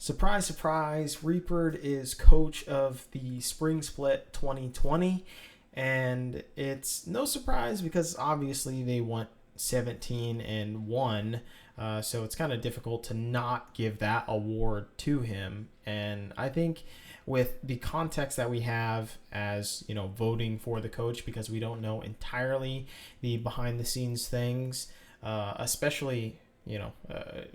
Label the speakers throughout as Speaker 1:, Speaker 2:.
Speaker 1: Surprise, surprise, Reapered is coach of the Spring Split 2020. And it's no surprise because obviously they went 17-1. So it's kind of difficult to not give that award to him. And I think with the context that we have as, voting for the coach, because we don't know entirely the behind the scenes things, especially,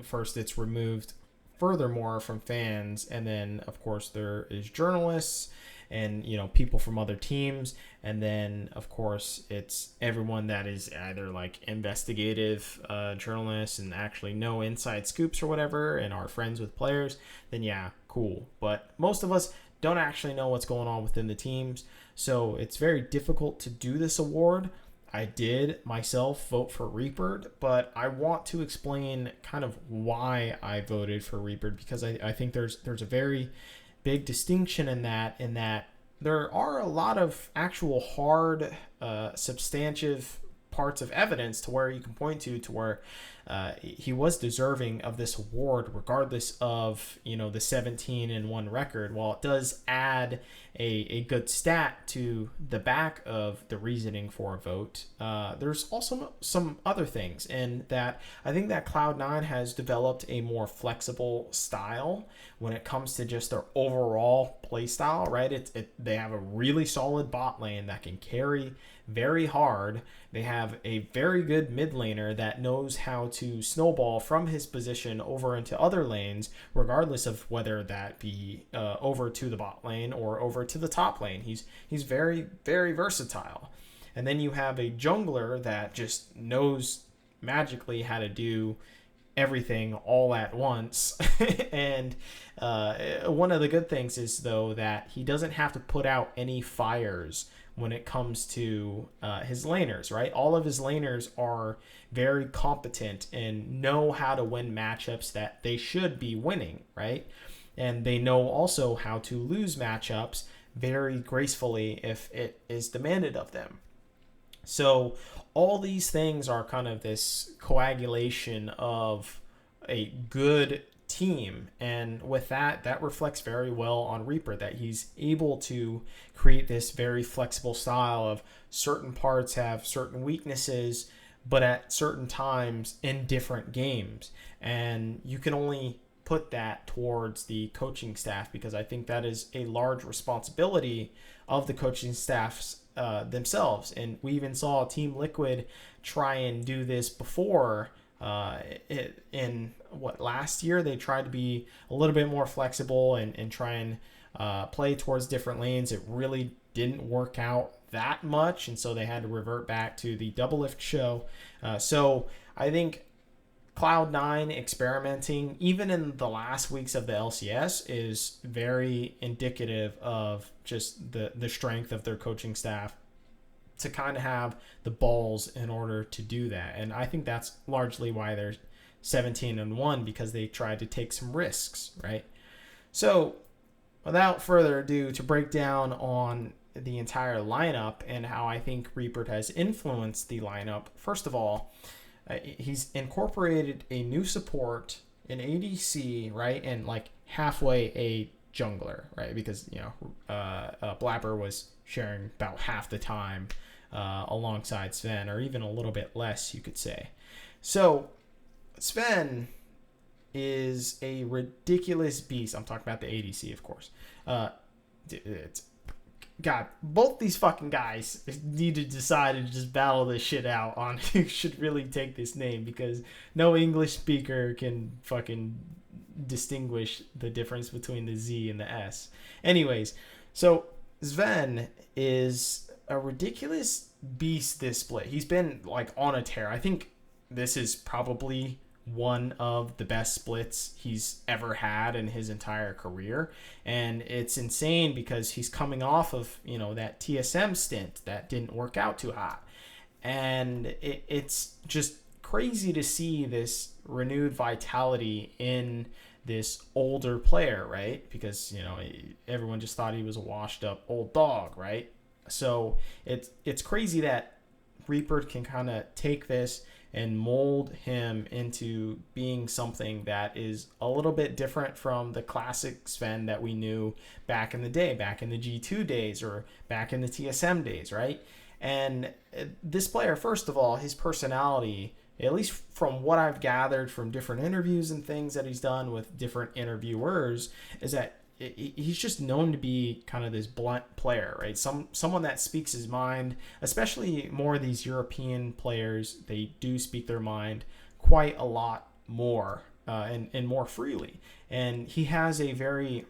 Speaker 1: first it's removed furthermore from fans, and then of course there is journalists and people from other teams, and then of course it's everyone that is either like investigative journalists and actually know inside scoops or whatever and are friends with players. Then yeah, cool, but most of us don't actually know what's going on within the teams, so it's very difficult to do this award. I did myself vote for Reapered, but I want to explain kind of why I voted for Reapered, because I think there's a very big distinction in that there are a lot of actual hard, substantive parts of evidence to where you can point to where he was deserving of this award, regardless of the 17-1 record. While it does add a good stat to the back of the reasoning for a vote, there's also some other things, and that I think that Cloud9 has developed a more flexible style when it comes to just their overall play style, right? They have a really solid bot lane that can carry very hard. They have a very good mid laner that knows how to snowball from his position over into other lanes, regardless of whether that be over to the bot lane or over to the top lane. He's very, very versatile. And then you have a jungler that just knows magically how to do everything all at once. And one of the good things is, though, that he doesn't have to put out any fires when it comes to his laners, right? All of his laners are very competent and know how to win matchups that they should be winning, right? And they know also how to lose matchups very gracefully if it is demanded of them. So all these things are kind of this coagulation of a good team, and with that reflects very well on Reaper, that he's able to create this very flexible style of certain parts have certain weaknesses, but at certain times in different games. And you can only put that towards the coaching staff, because I think that is a large responsibility of the coaching staffs themselves. And we even saw Team Liquid try and do this before. In last year, they tried to be a little bit more flexible and try and play towards different lanes. It really didn't work out that much, and so they had to revert back to the double lift show. So I think Cloud9 experimenting even in the last weeks of the LCS is very indicative of just the strength of their coaching staff to kind of have the balls in order to do that. And I think that's largely why they're 17-1, because they tried to take some risks, right? So without further ado, to break down on the entire lineup and how I think Reaper has influenced the lineup, first of all, he's incorporated a new support, an ADC, right? And like halfway a jungler, right? Because, Blabber was sharing about half the time alongside Sven, or even a little bit less, you could say. So Sven is a ridiculous beast. I'm talking about the ADC, of course. God, both these fucking guys need to decide to just battle this shit out on who should really take this name, because no English speaker can fucking distinguish the difference between the Z and the S. Anyways, so Sven is a ridiculous beast this split. He's been like on a tear. I think this is probably one of the best splits he's ever had in his entire career, and it's insane because he's coming off of that TSM stint that didn't work out too hot, and it's just crazy to see this renewed vitality in this older player, right? Because everyone just thought he was a washed up old dog, right? So it's crazy that Reaper can kind of take this and mold him into being something that is a little bit different from the classic Sven that we knew back in the day, back in the G2 days or back in the TSM days, right? And this player, first of all, his personality, at least from what I've gathered from different interviews and things that he's done with different interviewers, is that he's just known to be kind of this blunt player, right? Someone that speaks his mind, especially more of these European players, they do speak their mind quite a lot more and more freely. And he has a very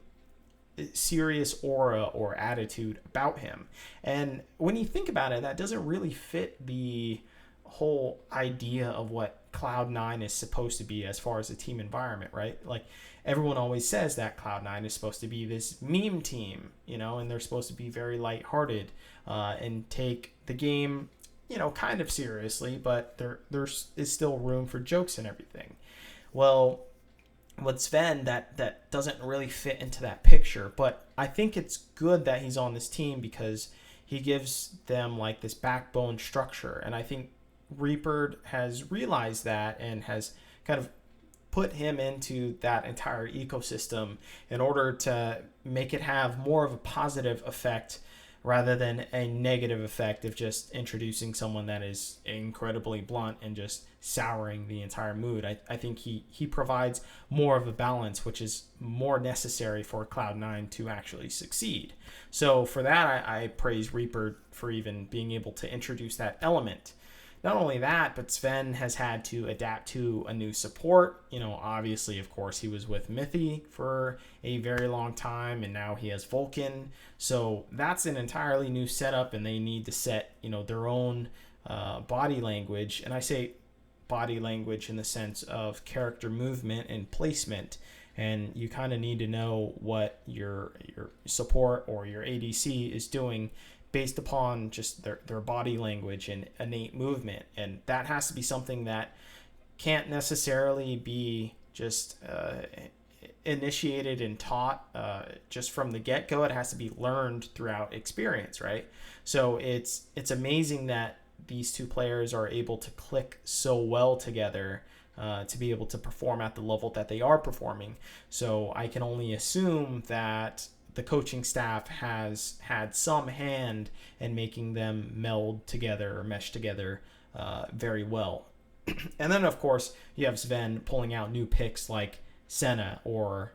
Speaker 1: serious aura or attitude about him. And when you think about it, that doesn't really fit the whole idea of what Cloud9 is supposed to be as far as a team environment, right? Like, everyone always says that Cloud9 is supposed to be this meme team, and they're supposed to be very lighthearted and take the game, kind of seriously, but there is still room for jokes and everything. Well, with Sven, that doesn't really fit into that picture, but I think it's good that he's on this team because he gives them like this backbone structure, and I think Reapered has realized that and has kind of put him into that entire ecosystem in order to make it have more of a positive effect rather than a negative effect of just introducing someone that is incredibly blunt and just souring the entire mood. I think he provides more of a balance, which is more necessary for Cloud9 to actually succeed. So for that, I praise Reaper for even being able to introduce that element. Not only that, but Sven has had to adapt to a new support. Obviously, of course, he was with Mythy for a very long time, and now he has Vulcan. So that's an entirely new setup, and they need to set, their own body language. And I say body language in the sense of character movement and placement. And you kind of need to know what your support or your ADC is doing based upon just their body language and innate movement. And that has to be something that can't necessarily be just initiated and taught just from the get-go. It has to be learned throughout experience, right? So it's amazing that these two players are able to click so well together to be able to perform at the level that they are performing. So I can only assume that the coaching staff has had some hand in making them meld together or mesh together very well. And then, of course, you have Sven pulling out new picks like Senna or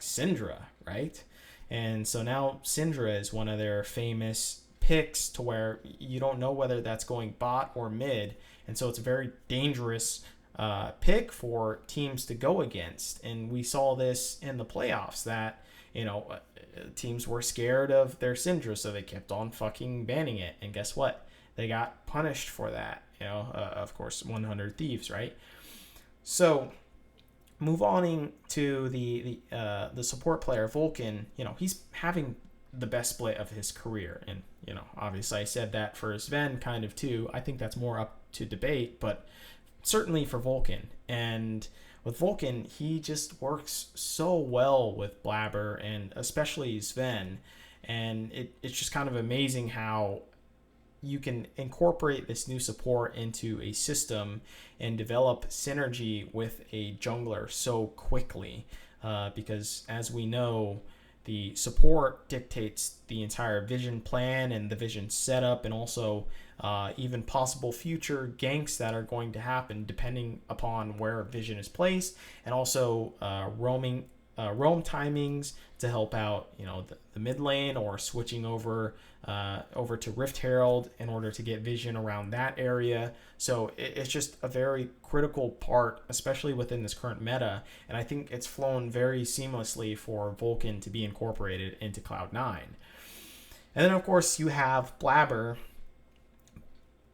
Speaker 1: Syndra, right? And so now Syndra is one of their famous picks to where you don't know whether that's going bot or mid. And so it's a very dangerous pick for teams to go against. And we saw this in the playoffs that, teams were scared of their Syndra, so they kept on fucking banning it. And guess what? They got punished for that. Of course, 100 Thieves, right? So, move on to the support player, Vulcan. He's having the best split of his career. And, obviously I said that for Sven kind of too. I think that's more up to debate, but certainly for Vulcan. And with Vulcan, he just works so well with Blabber and especially Sven. And it's just kind of amazing how you can incorporate this new support into a system and develop synergy with a jungler so quickly. Because as we know, the support dictates the entire vision plan and the vision setup, and also even possible future ganks that are going to happen depending upon where vision is placed, and also roam timings to help out the mid lane, or switching over to Rift Herald in order to get vision around that area. So it's just a very critical part, especially within this current meta, and I think it's flown very seamlessly for Vulcan to be incorporated into Cloud9. And then of course you have Blabber.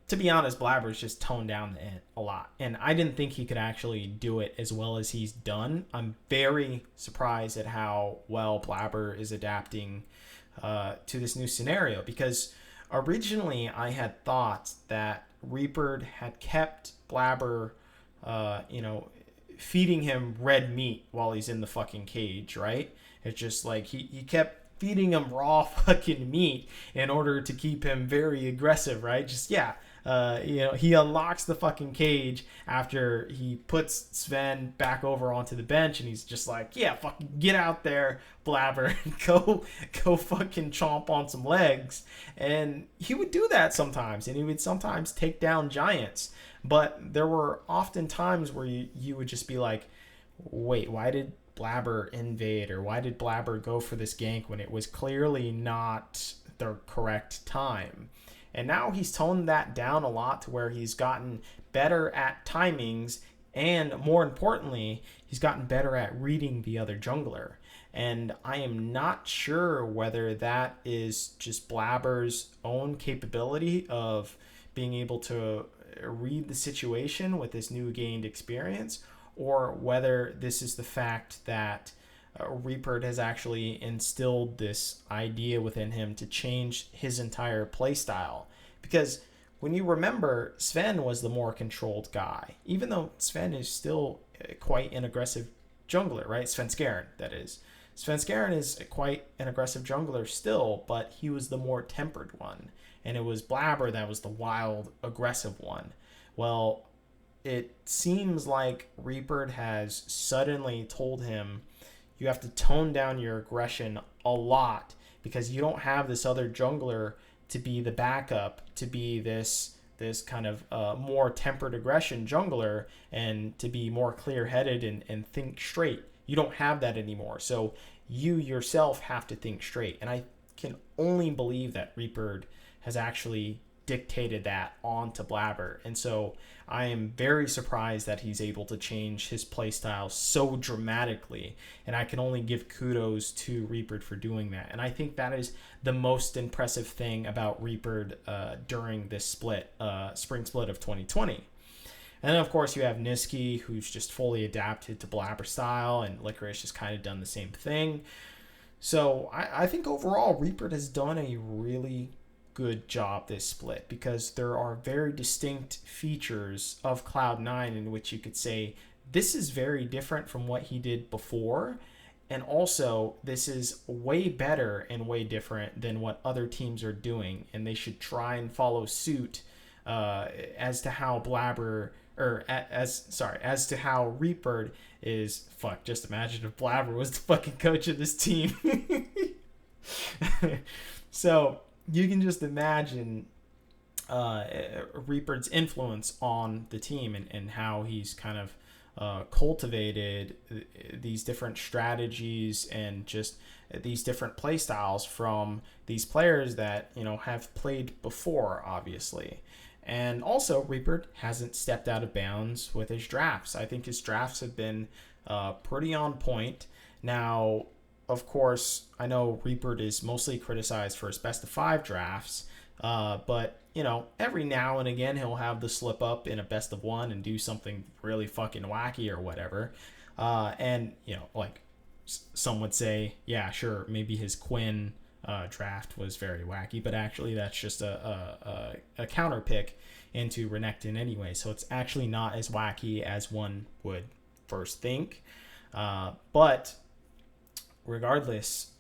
Speaker 1: To be honest, Blabber's just toned down a lot, and I didn't think he could actually do it as well as he's done. I'm very surprised at how well Blabber is adapting to this new scenario, because originally I had thought that Reapered had kept Blabber, feeding him red meat while he's in the fucking cage, right? It's just like he kept feeding him raw fucking meat in order to keep him very aggressive, right? Just, yeah, He unlocks the fucking cage after he puts Sven back over onto the bench, and he's just like, yeah, fucking get out there, Blabber, go fucking chomp on some legs. And he would do that sometimes, and he would sometimes take down giants. But there were often times where you would just be like, wait, why did Blabber invade, or why did Blabber go for this gank when it was clearly not the correct time? And now he's toned that down a lot to where he's gotten better at timings, and more importantly, he's gotten better at reading the other jungler. And I am not sure whether that is just Blabber's own capability of being able to read the situation with this new gained experience, or whether this is the fact that Reapered has actually instilled this idea within him to change his entire playstyle. Because when you remember, Sven was the more controlled guy, even though Sven is still quite an aggressive jungler, right? Svenskeren, that is. Svenskeren is quite an aggressive jungler still, but he was the more tempered one. And it was Blabber that was the wild, aggressive one. Well, it seems like Reapered has suddenly told him, you have to tone down your aggression a lot, because you don't have this other jungler to be the backup, to be this kind of more tempered aggression jungler, and to be more clear-headed and think straight. You don't have that anymore. So you yourself have to think straight. And I can only believe that Reapered has actually dictated that onto Blabber. And so I am very surprised that he's able to change his playstyle so dramatically. And I can only give kudos to Reapered for doing that. And I think that is the most impressive thing about Reapered during this split, spring split of 2020. And then, of course, you have Niski, who's just fully adapted to Blabber style, and Licorice has kind of done the same thing. So I think overall, Reapered has done a really good job this split, because there are very distinct features of Cloud9 in which you could say this is very different from what he did before, and also this is way better and way different than what other teams are doing, and they should try and follow suit as to how Blabber, or as to how Reapered is. Fuck, just imagine if Blabber was the fucking coach of this team. So you can just imagine Reapered's influence on the team, and how he's kind of cultivated these different strategies and just these different play styles from these players that, have played before, obviously. And also, Reapered hasn't stepped out of bounds with his drafts. I think his drafts have been pretty on point. Now, of course, I know Reapered is mostly criticized for his best of 5 drafts, but, every now and again he'll have the slip up in a best of 1 and do something really fucking wacky or whatever. And, like some would say, yeah, sure, maybe his Quinn draft was very wacky, but actually that's just a counter pick into Renekton anyway, so it's actually not as wacky as one would first think. But regardless,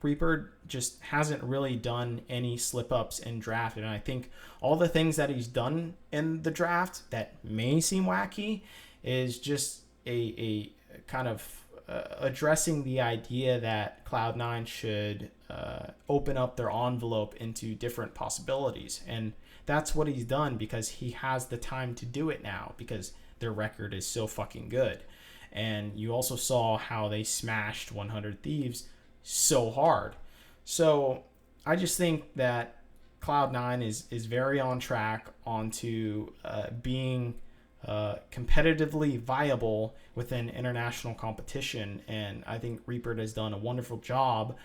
Speaker 1: Reaper just hasn't really done any slip-ups in draft, and I think all the things that he's done in the draft that may seem wacky is just a kind of addressing the idea that Cloud9 should open up their envelope into different possibilities. And that's what he's done, because he has the time to do it now, because their record is so fucking good. And you also saw how they smashed 100 Thieves so hard. So I just think that Cloud9 is very on track onto being competitively viable within international competition. And I think Reaper has done a wonderful job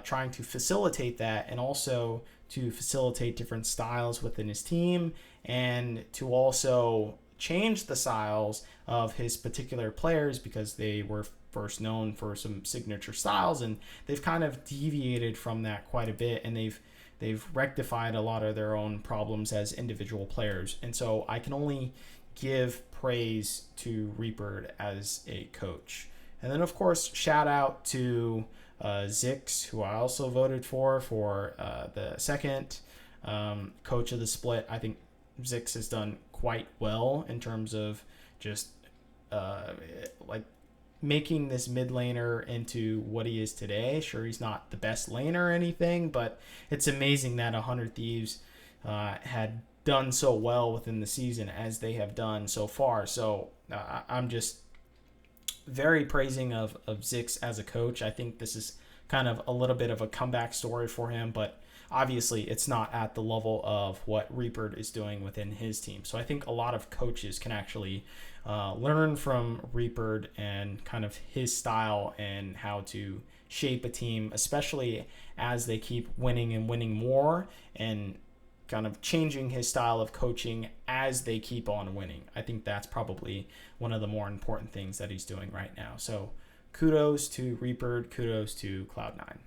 Speaker 1: trying to facilitate that, and also to facilitate different styles within his team, and to also change the styles of his particular players, because they were first known for some signature styles, and they've kind of deviated from that quite a bit, and they've rectified a lot of their own problems as individual players. And so I can only give praise to Reapered as a coach. And then, of course, shout out to Zix, who I also voted for the second coach of the split. I think Zix has done quite well in terms of just like making this mid laner into what he is today. Sure, he's not the best laner or anything, but it's amazing that 100 Thieves had done so well within the season as they have done so far. So I'm just very praising of Zix as a coach. I think this is kind of a little bit of a comeback story for him, but obviously it's not at the level of what Reapered is doing within his team. So I think a lot of coaches can actually learn from Reapered and kind of his style and how to shape a team, especially as they keep winning and winning more, and kind of changing his style of coaching as they keep on winning. I think that's probably one of the more important things that he's doing right now. So kudos to Reapered, kudos to Cloud9.